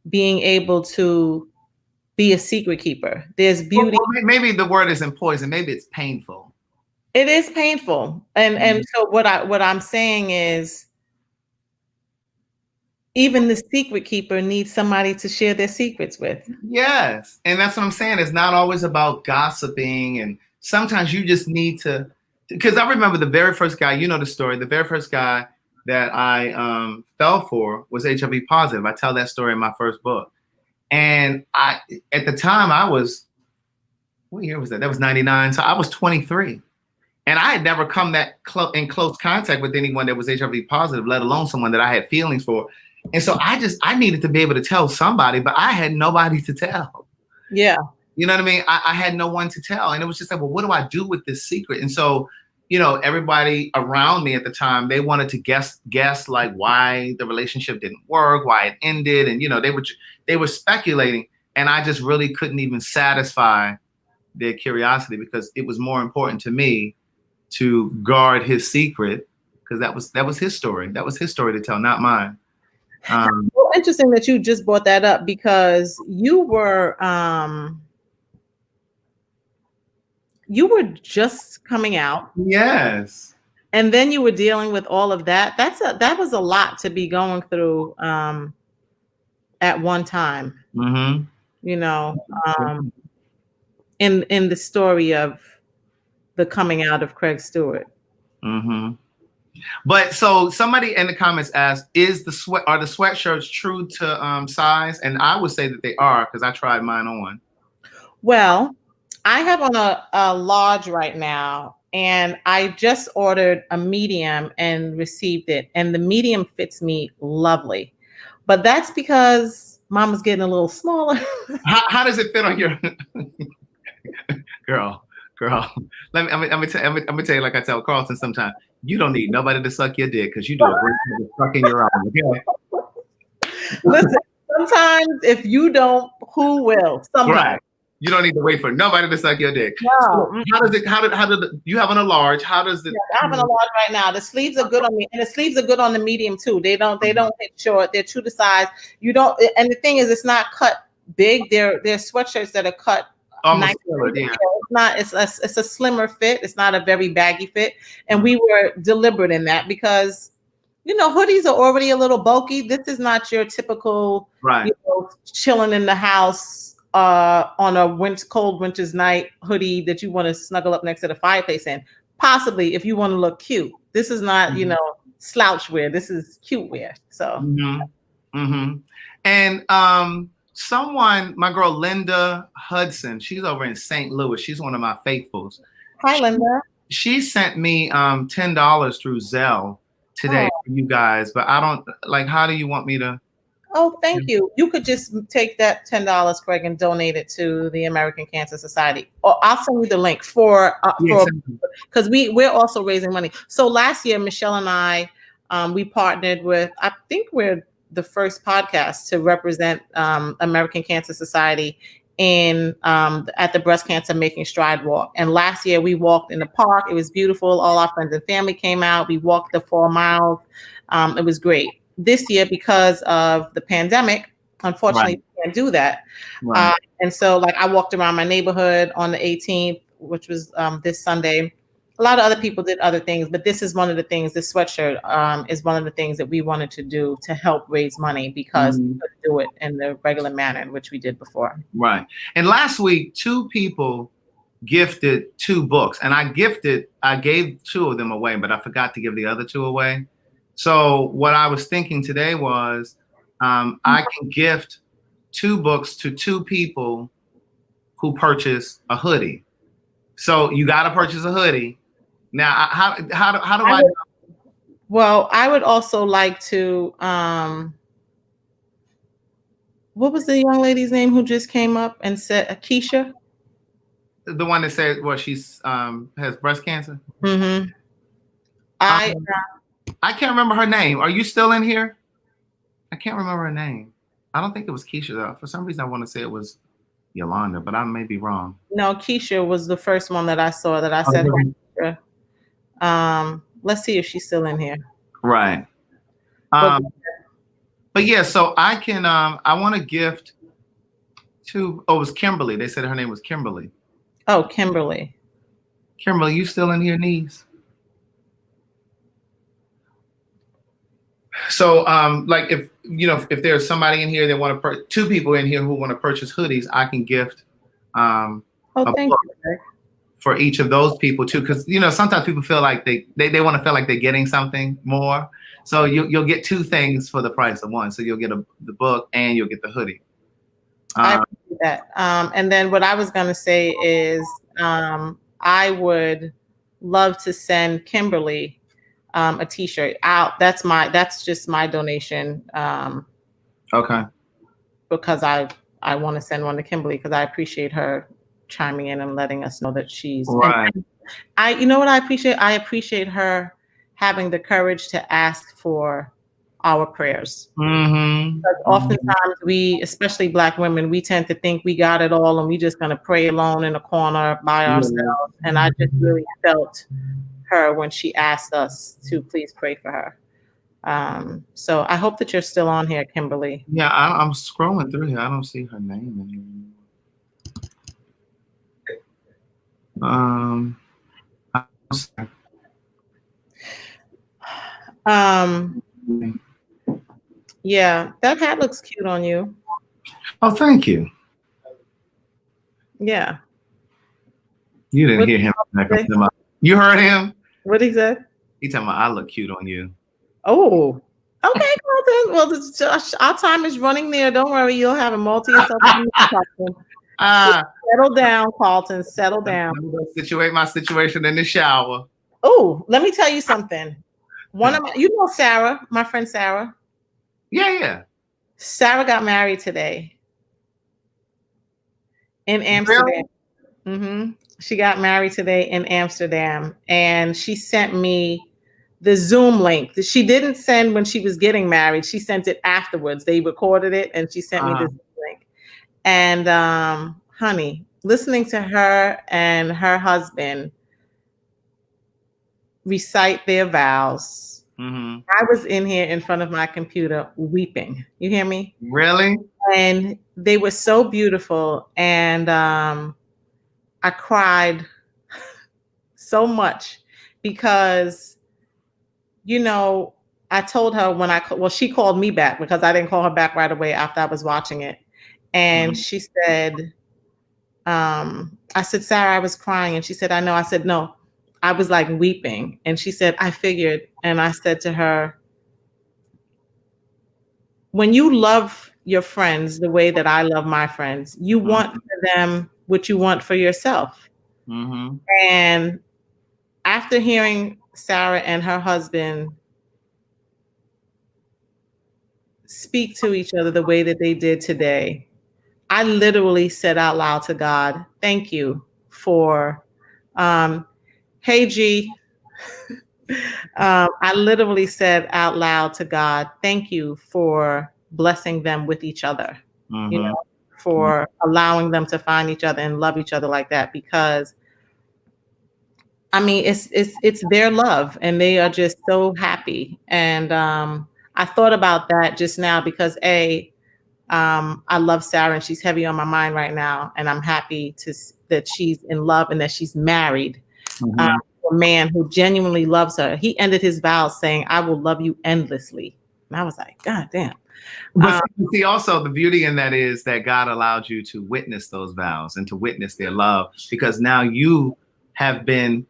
being able to be a secret keeper. There's beauty. Well, maybe the word isn't poison. Maybe it's painful. It is painful. And so what I'm saying is even the secret keeper needs somebody to share their secrets with. Yes. And that's what I'm saying. It's not always about gossiping. And sometimes you just need to, because I remember the very first guy, you know the story, the very first guy that I fell for was HIV positive. I tell that story in my first book. And at the time I was, what year was that? That was 99. So I was 23. And I had never come that in close contact with anyone that was HIV positive, let alone someone that I had feelings for. And so I needed to be able to tell somebody, but I had nobody to tell. Yeah. You know what I mean? I had no one to tell. And it was just like, well, what do I do with this secret? And so, you know, everybody around me at the time, they wanted to guess like why the relationship didn't work, why it ended. And, you know, they were speculating. And I just really couldn't even satisfy their curiosity because it was more important to me to guard his secret because that was his story. That was his story to tell, not mine. Well, interesting that you just brought that up because you were just coming out. Yes. And then you were dealing with all of that. That was a lot to be going through at one time. You know, in the story of the coming out of Craig Stewart. But so somebody in the comments asked, are the sweatshirts true to size? And I would say that they are because I tried mine on. Well, I have on a large right now, and I just ordered a medium and received it. And the medium fits me lovely. But that's because Mama's getting a little smaller. How does it fit on your girl? Let me tell you, like I tell Carlton sometimes, you don't need nobody to suck your dick because you do a great job of sucking your own. Okay? Listen, sometimes if you don't, who will? Somebody. You don't need to wait for nobody to suck your dick. No. So how did you have on a large? How does it? Yeah, I have an large right now. The sleeves are good on me, and the sleeves are good on the medium too. They don't hit short. They're true to size. You don't, and the thing is, it's not cut big. They're sweatshirts that are cut Almost nicely. yeah. It's not. It's a slimmer fit. It's not a very baggy fit, and we were deliberate in that because, you know, hoodies are already a little bulky. This is not your typical, you know, chilling in the house on a cold winter's night hoodie that you want to snuggle up next to the fireplace in. Possibly if you want to look cute. This is not, you know, slouch wear. This is cute wear. So. And someone, my girl Linda Hudson, she's over in St. Louis. She's one of my faithfuls. Hi, Linda. She sent me $10 through Zelle today for you guys, but I don't like. How do you want me to? Oh, thank you. You could just take that $10, Craig, and donate it to the American Cancer Society. Or I'll send you the link because we're also raising money. So last year, Michelle and I, we partnered with, I think we're the first podcast to represent American Cancer Society in at the Breast Cancer Making Stride Walk. And last year we walked in the park. It was beautiful. All our friends and family came out. We walked the 4 miles. It was great. This year, because of the pandemic, unfortunately, we can't do that. And so, like, I walked around my neighborhood on the 18th, which was this Sunday. A lot of other people did other things, but this is one of the things. This sweatshirt is one of the things that we wanted to do to help raise money because we couldn't do it in the regular manner in which we did before. Right. And last week, 2 people gifted 2 books, and I gave 2 of them away, but I forgot to give the other 2 away. So what I was thinking today was I can gift 2 books to 2 people who purchase a hoodie. So you got to purchase a hoodie. Now, how do I? Well, I would also like to. What was the young lady's name who just came up and said Keisha? The one that said, well, she's has breast cancer. Mm-hmm. I can't remember her name. Are you still in here? I can't remember her name. I don't think it was Keisha though. For some reason, I want to say it was Yolanda, but I may be wrong. No, Keisha was the first one that I saw that I said. Let's see if she's still in here. Right. But yeah, so I can. I want to gift to. Oh, it was Kimberly. They said her name was Kimberly. Oh, Kimberly. Kimberly, you still in here, niece? So, like, if you know, if there's somebody in here that want to 2 people in here who want to purchase hoodies, I can gift a book for each of those people too, because you know sometimes people feel like they want to feel like they're getting something more. So you'll get 2 things for the price of 1. So you'll get the book and you'll get the hoodie. I appreciate that. And then what I was gonna say is I would love to send Kimberly a t-shirt out. That's just my donation. Okay. Because I want to send one to Kimberly because I appreciate her chiming in and letting us know that she's right. You know what I appreciate? I appreciate her having the courage to ask for our prayers. Because oftentimes we, especially Black women, we tend to think we got it all and we just gonna pray alone in a corner by ourselves. And I just really felt her when she asked us to please pray for her. So I hope that you're still on here, Kimberly. Yeah, I'm scrolling through here. I don't see her name anymore. Yeah, that hat looks cute on you. Oh, thank you. Yeah. You didn't hear him. You heard him? What he said? He talking about I look cute on you. Oh, okay, Carlton. Well, our time is running there. Don't worry, you'll have a multi. Settle down, Carlton. Settle down. I'm gonna situate my situation in the shower. Oh, let me tell you something. You know Sarah, my friend Sarah. Yeah. Sarah got married today in Amsterdam. Really? She got married today in Amsterdam, and she sent me the Zoom link. She didn't send when she was getting married. She sent it afterwards. They recorded it, and she sent me the Zoom link. And honey, listening to her and her husband recite their vows. Mm-hmm. I was in here in front of my computer weeping. You hear me? Really? And they were so beautiful. And I cried so much because, you know, I told her she called me back because I didn't call her back right away after I was watching it. And she said, I said, Sarah, I was crying. And she said, I know. I said, no, I was like weeping. And she said, I figured. And I said to her, when you love your friends the way that I love my friends, you want for them what you want for yourself. Mm-hmm. And after hearing Sarah and her husband speak to each other the way that they did today, I literally said out loud to God, thank you for, hey G, I literally said out loud to God, thank you for blessing them with each other, you know, for allowing them to find each other and love each other like that. Because I mean, it's their love and they are just so happy. And I thought about that just now because I love Sarah and she's heavy on my mind right now. And I'm happy that she's in love and that she's married. A man who genuinely loves her. He ended his vows saying, I will love you endlessly. And I was like, God damn. But see, also the beauty in that is that God allowed you to witness those vows and to witness their love, because now you have been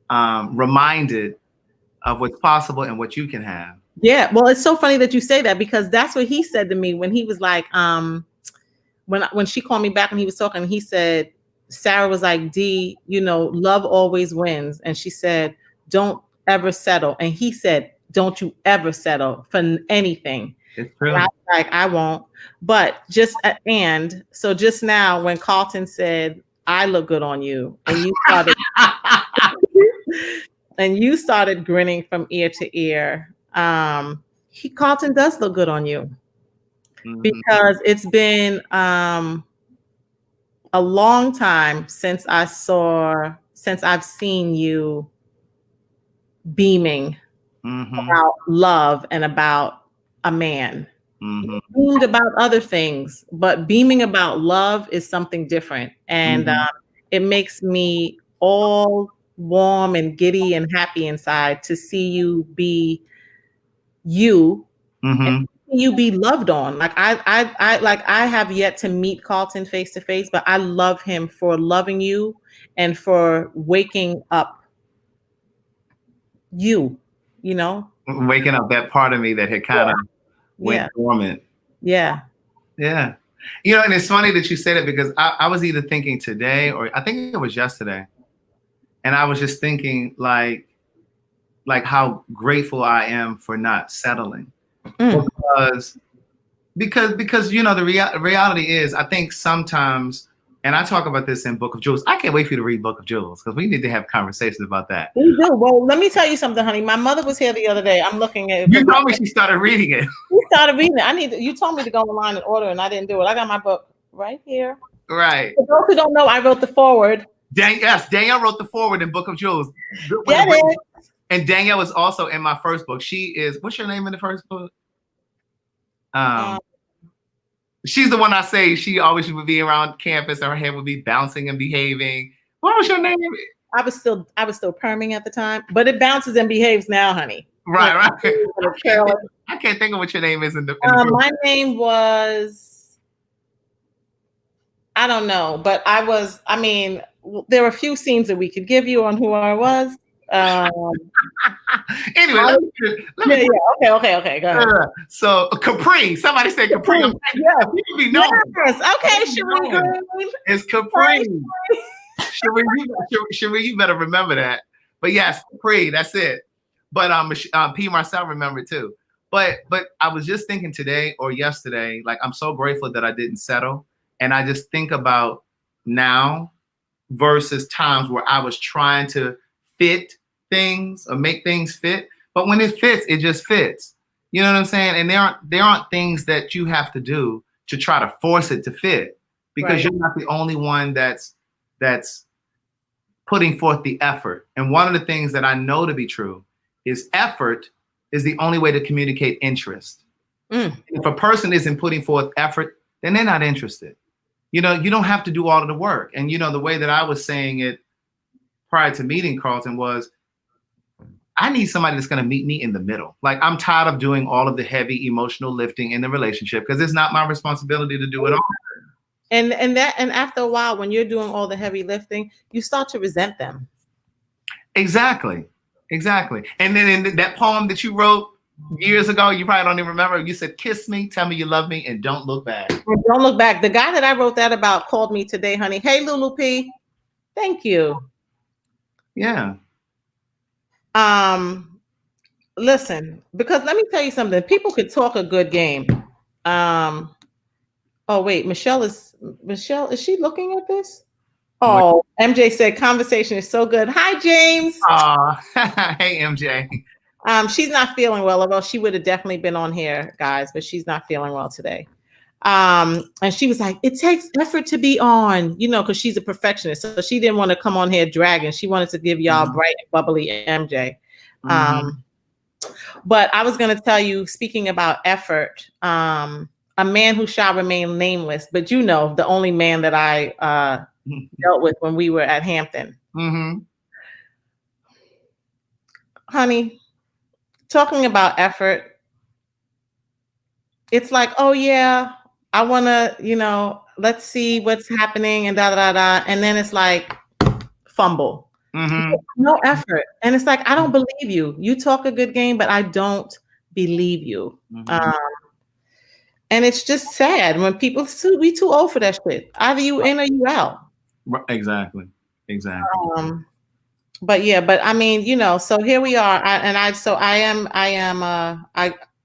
reminded of what's possible and what you can have. Yeah. Well, it's so funny that you say that because that's what he said to me when he was like, when she called me back and he was talking, he said, Sarah was like, D, you know, love always wins. And she said, don't ever settle. And he said, don't you ever settle for anything. It's true. And I was like, I won't. But just now when Carlton said, I look good on you, and you started and you started grinning from ear to ear, Carlton does look good on you. Because it's been a long time since I've seen you beaming about love and about a man. You beamed about other things, but beaming about love is something different. And it makes me all warm and giddy and happy inside to see you be you. And you be loved on. Like I have yet to meet Carlton face to face, but I love him for loving you and for waking up you know? Waking up that part of me that had kind of went dormant. Yeah. Yeah. You know, and it's funny that you said it because I was either thinking today or I think it was yesterday. And I was just thinking like how grateful I am for not settling. Because you know, the reality is, I think sometimes, and I talk about this in Book of Jewels. I can't wait for you to read Book of Jewels because we need to have conversations about that. We do. Well, let me tell you something, honey. My mother was here the other day. I'm looking at it. You told me she started reading it. She started reading it. You told me to go online and order, and I didn't do it. I got my book right here. Right. For those who don't know, I wrote the foreword. Yes, Danielle wrote the foreword in Book of Jewels. Get it. And Danielle was also in my first book. She is, what's your name in the first book? She's the one I say she always would be around campus and her head would be bouncing and behaving. What was your name? I was still perming at the time, but it bounces and behaves now, honey. Right. I can't think of what your name is in the my name was, I don't know, but there were a few scenes that we could give you on who I was. Anyway, okay. Go ahead. So Capri, somebody said Capri. Yes. Be known. Yes. Okay, Cherie Green. It's Capri. Cherie, you better remember that. But yes, Capri, that's it. But P. Marcel remembered too. But I was just thinking today or yesterday, like I'm so grateful that I didn't settle. And I just think about now versus times where I was trying to fit things or make things fit. But when it fits, it just fits. You know what I'm saying? And there aren't things that you have to do to try to force it to fit. because you're not the only one that's putting forth the effort. And one of the things that I know to be true is effort is the only way to communicate interest. If a person isn't putting forth effort, then they're not interested. You don't have to do all of the work. And the way that I was saying it prior to meeting Carlton was, I need somebody that's going to meet me in the middle. Like, I'm tired of doing all of the heavy emotional lifting in the relationship because it's not my responsibility to do it all. And after a while, when you're doing all the heavy lifting, you start to resent them. Exactly. And then in that poem that you wrote years ago, you probably don't even remember. You said, "Kiss me, tell me you love me, and don't look back." And don't look back. The guy that I wrote that about called me today, honey. Hey, Lulu P. Thank you. Yeah. Listen, because let me tell you something. People could talk a good game. Oh wait, Michelle, is she looking at this? Oh, MJ said conversation is so good. Hi, James. Hey, MJ. She's not feeling well, although she would have definitely been on here, guys, but she's not feeling well today. And she was like, it takes effort to be on, because she's a perfectionist. So she didn't want to come on here dragging. She wanted to give y'all bright and bubbly MJ. But I was going to tell you, speaking about effort, a man who shall remain nameless, but the only man that I dealt with when we were at Hampton. Honey, talking about effort, it's like, oh yeah, I want to, let's see what's happening and da da da. And then it's like fumble. No effort. And it's like, I don't believe you. You talk a good game, but I don't believe you. And it's just sad when people, we too old for that shit. Either you in or you out. Exactly. But I mean, so here we are.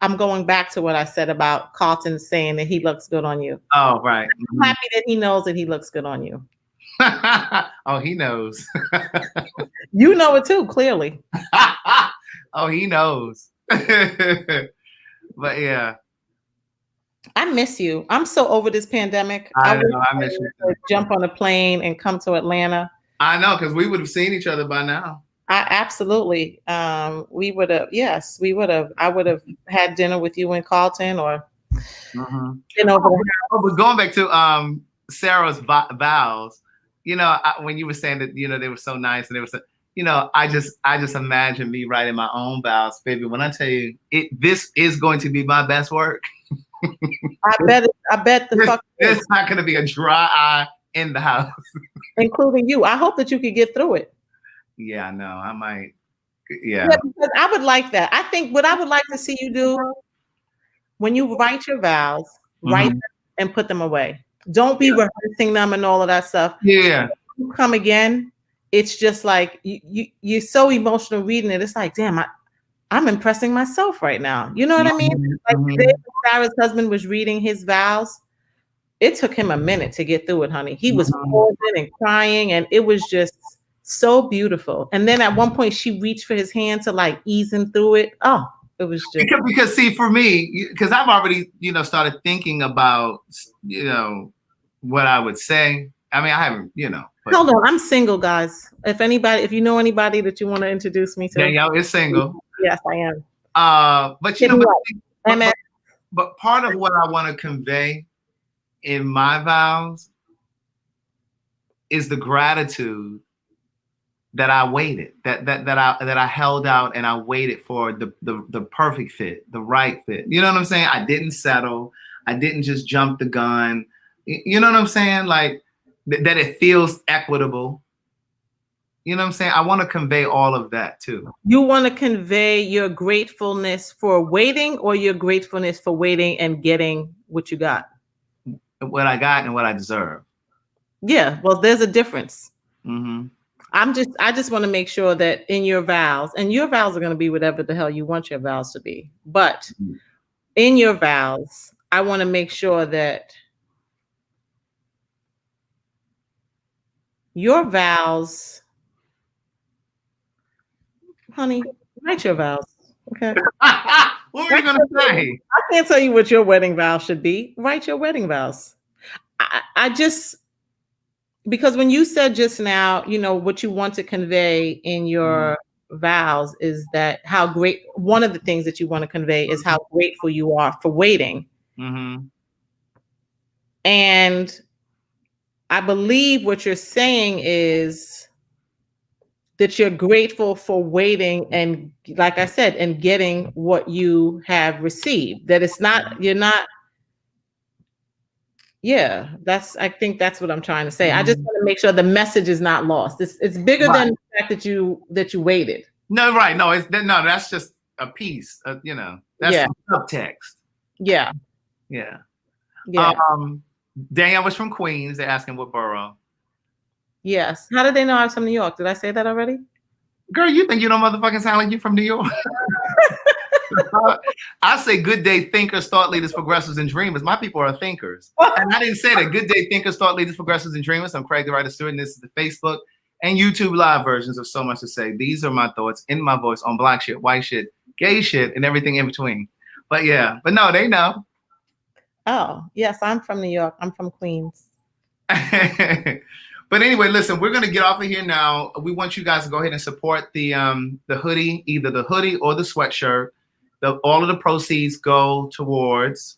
I'm going back to what I said about Carlton saying that he looks good on you. Oh, right. I'm happy that he knows that he looks good on you. Oh, he knows. You know it too, clearly. Oh, he knows. But yeah. I miss you. I'm so over this pandemic. I know. I miss you. Jump on a plane and come to Atlanta. I know, because we would have seen each other by now. Absolutely. We would have. Yes, we would have. I would have had dinner with you in Carlton or been over there. But going back to Sarah's vows, when you were saying that, they were so nice and they were so, I just imagine me writing my own vows, baby. When I tell you, this is going to be my best work. I bet there's not going to be a dry eye in the house, including you. I hope that you could get through it. Yeah, I know. I might. Yeah, because I would like that. I think what I would like to see you do when you write your vows, write them and put them away. Don't be rehearsing them and all of that stuff. Yeah. When you come again, it's just like you're so emotional reading it. It's like, damn, I'm impressing myself right now. You know what I mean? Like today, Sarah's husband was reading his vows. It took him a minute to get through it, honey. He was pausing and crying, and it was just so beautiful. And then at one point, she reached for his hand to like ease him through it. Oh, it was just because see, for me, because I've already started thinking about what I would say. I mean, I haven't But, hold on, I'm single, guys. If you know anybody that you want to introduce me to, Danielle is single. Yes, I am. But part of what I want to convey in my vows is the gratitude that I waited, that I held out and I waited for the perfect fit, the right fit. You know what I'm saying? I didn't settle. I didn't just jump the gun. You know what I'm saying? Like that it feels equitable. You know what I'm saying? I want to convey all of that too. You want to convey your gratefulness for waiting or your gratefulness for waiting and getting what you got? What I got and what I deserve. Yeah, well, there's a difference. Mm-hmm. I just want to make sure that in your vows, and your vows are going to be whatever the hell you want your vows to be. But in your vows, I want to make sure that your vows, honey, write your vows. Okay. What were you going to say? I can't tell you what your wedding vows should be. Write your wedding vows. I just, because when you said just now, you know, what you want to convey in your vows is that how great, one of the things that you want to convey is how grateful you are for waiting. And I believe what you're saying is that you're grateful for waiting and, like I said, and getting what you have received. That it's not, you're not, yeah, I think that's what I'm trying to say. I just want to make sure the message is not lost. It's bigger than the fact that you waited. No, right. No, that's just a piece. You know, that's some subtext. Yeah. Yeah. Yeah. Danielle was from Queens. They're asking what borough. Yes. How did they know I was from New York? Did I say that already? Girl, you think you don't motherfucking sound like you from New York? I say good day thinkers, thought leaders, progressives, and dreamers. My people are thinkers. And I didn't say that. Good day thinkers, thought leaders, progressives, and dreamers. I'm Craig the Writer Stewart, and this is the Facebook and YouTube live versions of So Much to Say. These are my thoughts in my voice on black shit, white shit, gay shit, and everything in between. But yeah, but no, they know. Oh, yes, I'm from New York. I'm from Queens. But anyway, listen, we're going to get off of here now. We want you guys to go ahead and support the hoodie, either the hoodie or the sweatshirt. All of the proceeds go towards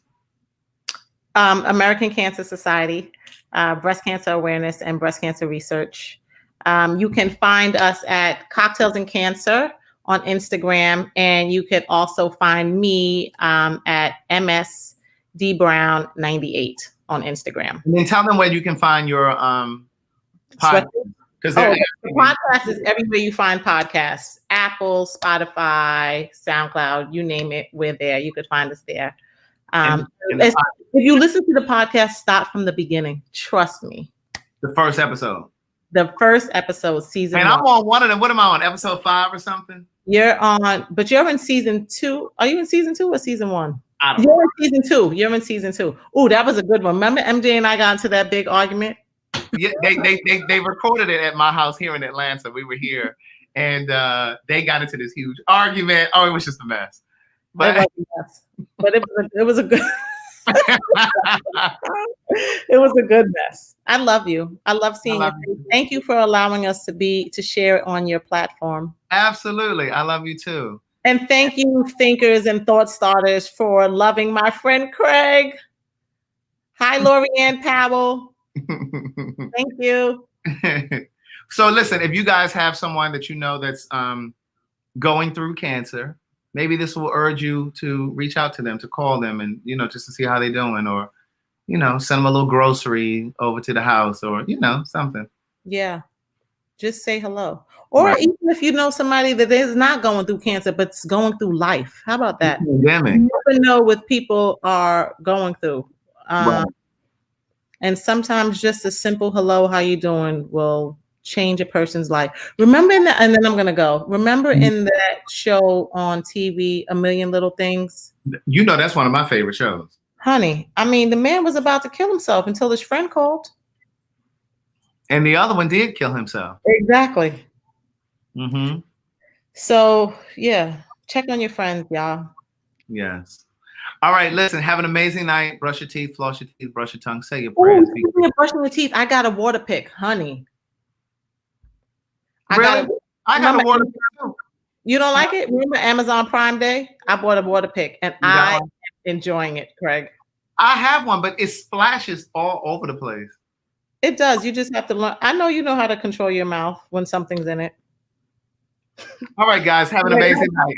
American Cancer Society, breast cancer awareness, and breast cancer research. You can find us at Cocktails and Cancer on Instagram, and you can also find me at MSDBrown98 on Instagram. And then tell them where you can find your podcast. Because the podcast is everywhere you find podcasts. Apple, Spotify, SoundCloud, you name it, we're there. You could find us there. If you listen to the podcast, start from the beginning. Trust me. The first episode. The first episode, season 1. And I'm on one of them. What am I on? Episode 5 or something? You're in season 2. Are you in season 2 or season 1? I don't know. You're in season 2. You're in season 2. Oh, that was a good one. Remember MJ and I got into that big argument? Yeah, they recorded it at my house here in Atlanta. We were here, and they got into this huge argument. Oh, it was just a mess. But it was a good. It was a good mess. I love you. I love seeing you. Thank you for allowing us to share it on your platform. Absolutely, I love you too. And thank you, thinkers and thought starters, for loving my friend Craig. Hi, Lorianne Powell. Thank you. So listen, if you guys have someone that you know that's going through cancer, maybe this will urge you to reach out to them, to call them, and just to see how they're doing, or send them a little grocery over to the house, or something. Yeah, just say hello. Or even if you know somebody that is not going through cancer but's going through life, how about that? Pandemic. You never know what people are going through. And sometimes just a simple hello, how you doing, will change a person's life. Remember and then I'm gonna go. Remember in that show on TV, A Million Little Things? That's one of my favorite shows. Honey, I mean, the man was about to kill himself until his friend called. And the other one did kill himself. Exactly. Mm-hmm. So yeah, check on your friends, y'all. Yes. All right, listen, have an amazing night. Brush your teeth, floss your teeth, brush your tongue, say your prayers. Brushing your teeth. I got a water pick, honey. Really? I got a water pick too. You don't like it? Remember Amazon Prime Day? I bought a water pick and I am enjoying it, Craig. I have one, but it splashes all over the place. It does. You just have to learn. I know you know how to control your mouth when something's in it. All right, guys, have an amazing night.